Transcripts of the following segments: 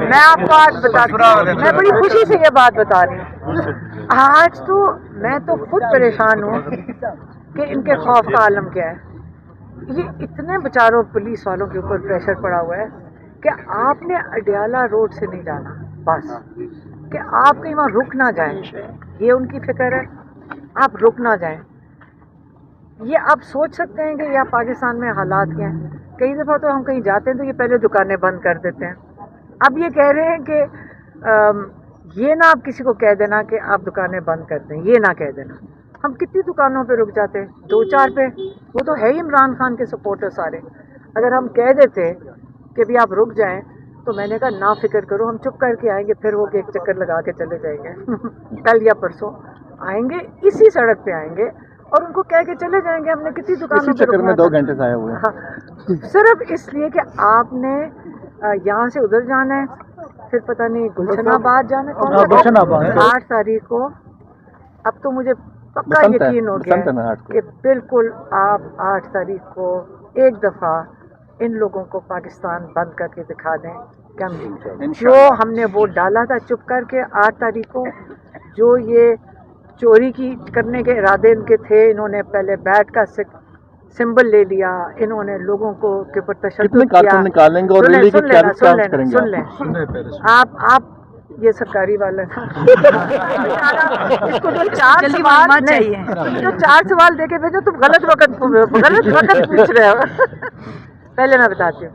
میں आपको आज बताती हूँ, मैं बड़ी खुशी से ये बात बता रही हूँ। आज तो मैं तो खुद परेशान हूँ कि इनके खौफ का आलम क्या है। ये इतने बेचारों पुलिस वालों के ऊपर प्रेशर पड़ा हुआ है कि आपने अडियाला रोड से नहीं जाना, बस कि आप कहीं वहाँ रुक ना जाएं, ये उनकी फिक्र है, आप रुक ना जाएं। ये आप सोच सकते हैं कि यह पाकिस्तान में हालात क्या हैं। कई दफ़ा तो हम कहीं जाते हैं तो ये पहले दुकानें बंद कर देते हैं। अब ये कह रहे हैं कि ये ना आप किसी को कह देना कि आप दुकानें बंद कर दें, ये ना कह देना। हम कितनी दुकानों पे रुक जाते हैं, 2-4 पे, वो तो है ही इमरान खान के सपोर्टर सारे। अगर हम कह देते कि भी आप रुक जाएं, तो मैंने कहा ना फिक्र करो, हम चुप करके आएंगे, फिर वो एक चक्कर लगा के चले जाएंगे कल या परसों आएंगे, इसी सड़क पे आएंगे और उनको कह के चले जाएंगे। हमने कितनी दुकानों पे चक्कर में 2 घंटे से आए हुए हैं। हाँ, सिर्फ इसलिए कि आपने यहाँ से उधर जाना है, फिर पता नहीं गुलशनाबाद जाना है, गुलशनाबाद 8 तारीख को। अब तो मुझे पक्का यकीन हो गया है कि बिल्कुल आप 8 तारीख को एक दफ़ा इन लोगों को पाकिस्तान बंद करके दिखा दें कि हम जीत गए। जो हमने वोट डाला था चुप करके 8 तारीख को, जो ये चोरी की करने के इरादे इनके थे, इन्होंने पहले बैट का सिंबल ले लिया, इन्होंने लोगों को के ऊपर तशद्दुद किया। निकालेंगे और रैली की क्या करेंगे? सुन लें आप ये सरकारी वाला इसको जो 4 सवाल चाहिए, जो 4 सवाल देके भेजो, तुम गलत वक्त पूछ रहे हो पहले मैं बताती हूँ,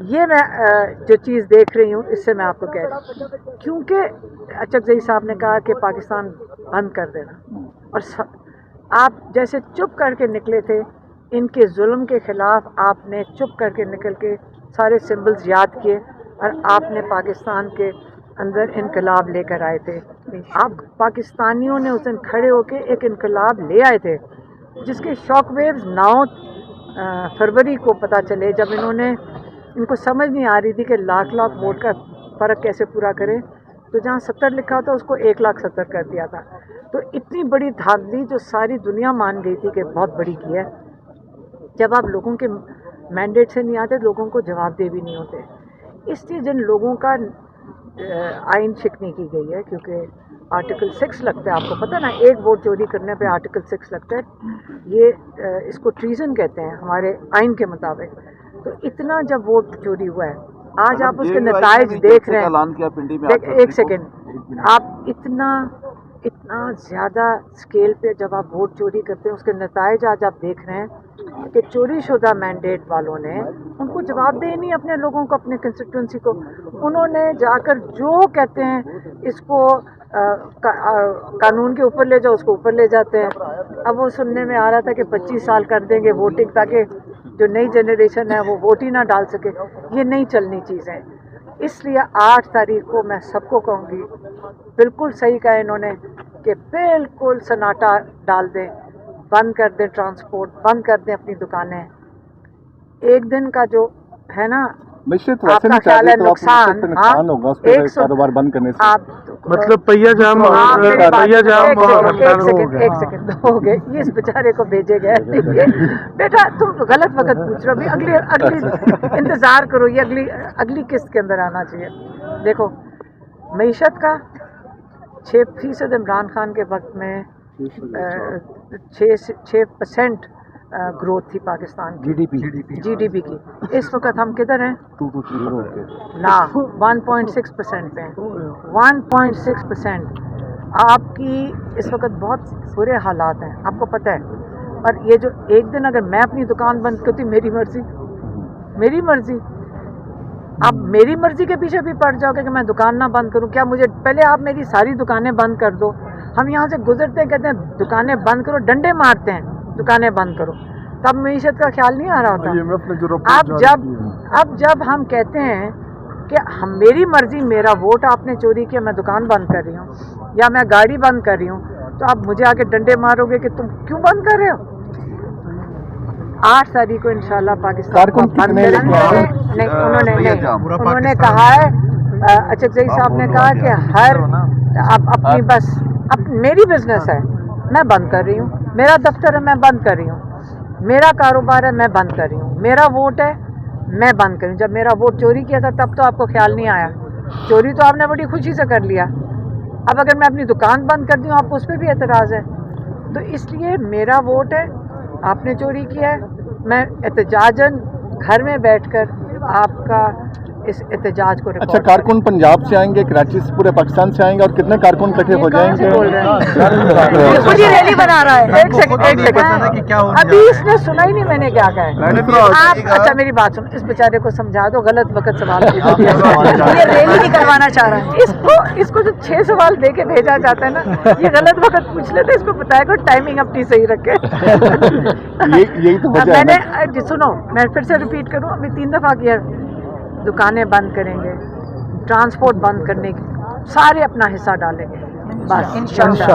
ये मैं जो चीज़ देख रही हूँ, इससे मैं आपको कह रही हूँ, क्योंकि अचकज़ई साहब ने कहा कि पाकिस्तान बंद कर देना, और आप जैसे चुप करके निकले थे इनके जुल्म के ख़िलाफ़, आपने चुप करके निकल के सारे सिंबल्स याद किए और आपने पाकिस्तान के अंदर इनकलाब लेकर आए थे। आप पाकिस्तानियों ने उस दिन खड़े होके एक इनकलाब ले आए थे, जिसके शॉक वेव्स 9 फरवरी को पता चले, जब इनको समझ नहीं आ रही थी कि लाख वोट का फ़र्क कैसे पूरा करें, तो जहाँ 70 लिखा था उसको 1,70,000 कर दिया था। तो इतनी बड़ी धांधली जो सारी दुनिया मान गई थी कि बहुत बड़ी की है। जब आप लोगों के मैंडेट से नहीं आते, लोगों को जवाबदेह भी नहीं होते, इसलिए जिन लोगों का आइन शिकनी की गई है, क्योंकि आर्टिकल 6 लगता है, आपको पता है ना, एक वोट चोरी करने पे आर्टिकल 6 लगता है, ये इसको ट्रीजन कहते हैं हमारे आइन के मुताबिक। तो इतना जब वोट चोरी हुआ है, आज आप उसके नताइज देख रहे हैं। एक सेकेंड, आप इतना ज़्यादा स्केल पे जब आप वोट चोरी करते हैं, उसके नताइज आज आप देख रहे हैं कि चोरी शुदा मैंडेट वालों ने उनको जवाबदेही नहीं अपने लोगों को, अपने कंस्टिट्यूंसी को। उन्होंने जाकर जो कहते हैं इसको कानून के ऊपर ले जाओ, उसको ऊपर ले जाते हैं। अब वो सुनने में आ रहा था कि 25 साल कर देंगे वोटिंग, ताकि जो नई जनरेशन है वो वोट ही ना डाल सके। ये नहीं चलनी चीज़ें। इसलिए 8 तारीख को मैं सबको कहूँगी, बिल्कुल सही कहा इन्होंने कि बिल्कुल सन्नाटा डाल दें, बंद कर दें ट्रांसपोर्ट, बंद कर दें अपनी दुकानें। एक दिन का जो है ना आपका ख्याल है नुकसान होगा कारोबार बंद करने से, आप मतलब पहिया जाम एक सेकंड हो गए, इस बेचारे को भेजे गए बेटा तुम गलत वक्त पूछ रहे हो, अगली इंतजार करो, ये अगली किस्त के अंदर आना चाहिए। देखो, मईशत का 6% इमरान खान के वक्त में 6% ग्रोथ थी पाकिस्तान की जीडीपी की। इस वक्त हम किधर हैं? 2 ना 1.6% पे हैं। 1.6% आपकी इस वक्त बहुत बुरे हालात हैं, आपको पता है। और ये जो एक दिन अगर मैं अपनी दुकान बंद करती, मेरी मर्जी, आप मेरी मर्जी के पीछे भी पड़ जाओगे कि मैं दुकान ना बंद करूं? क्या मुझे पहले आप मेरी सारी दुकानें बंद कर दो। हम यहाँ से गुजरते हैं, कहते हैं दुकानें बंद करो, डंडे मारते हैं दुकानें बंद करो, तब मईशत का ख्याल नहीं आ रहा होता। अब जब हम कहते हैं कि मेरी मर्जी, मेरा वोट आपने चोरी किया, मैं दुकान बंद कर रही हूँ या मैं गाड़ी बंद कर रही हूँ, तो आप मुझे आके डंडे मारोगे कि तुम क्यों बंद कर रहे हो? 8 तारीख को इंशाल्लाह पाकिस्तान को बंद करेंगे। उन्होंने कहा है, अचकज़ई साहब ने कहा कि अपनी बस मेरी बिजनेस है, मैं बंद कर रही हूँ, मेरा दफ्तर है, मैं बंद कर रही हूँ, मेरा कारोबार है, मैं बंद कर रही हूँ, मेरा वोट है, मैं बंद कर रही हूँ। जब मेरा वोट चोरी किया था तब तो आपको ख्याल नहीं आया, चोरी तो आपने बड़ी खुशी से कर लिया, अब अगर मैं अपनी दुकान बंद कर दूं आपको उस पर भी एतराज़ है। तो इसलिए मेरा वोट है, आपने चोरी किया है, मैं एहतजाजन घर में बैठकर आपका इस एहतजाज को अच्छा, कारकुन पंजाब से आएंगे, कराची से, पूरे पाकिस्तान से आएंगे और कितने कारकुन इकट्ठे हो जाएंगे? बोल रहे हैं मुझे रैली बना रहा है। एक सेकंड, अभी इसने सुना ही नहीं मैंने क्या कहा है। आप अच्छा मेरी बात सुनो, इस बेचारे को समझा दो, गलत वक्त सवाल पूछ दिया। ये रैली नहीं करवाना चाह रहा है। इसको जो 6 सवाल दे के भेजा जाता है ना, ये गलत वक्त पूछ लेते, इसको बताया करो टाइमिंग अपनी सही रखे। यही तो वजह है ना। मैंने सुनो, मैं फिर से रिपीट करूं, अभी 3 दफा किया, दुकानें बंद करेंगे, ट्रांसपोर्ट बंद करने की, सारे अपना हिस्सा डालेंगे बस इंशाल्लाह।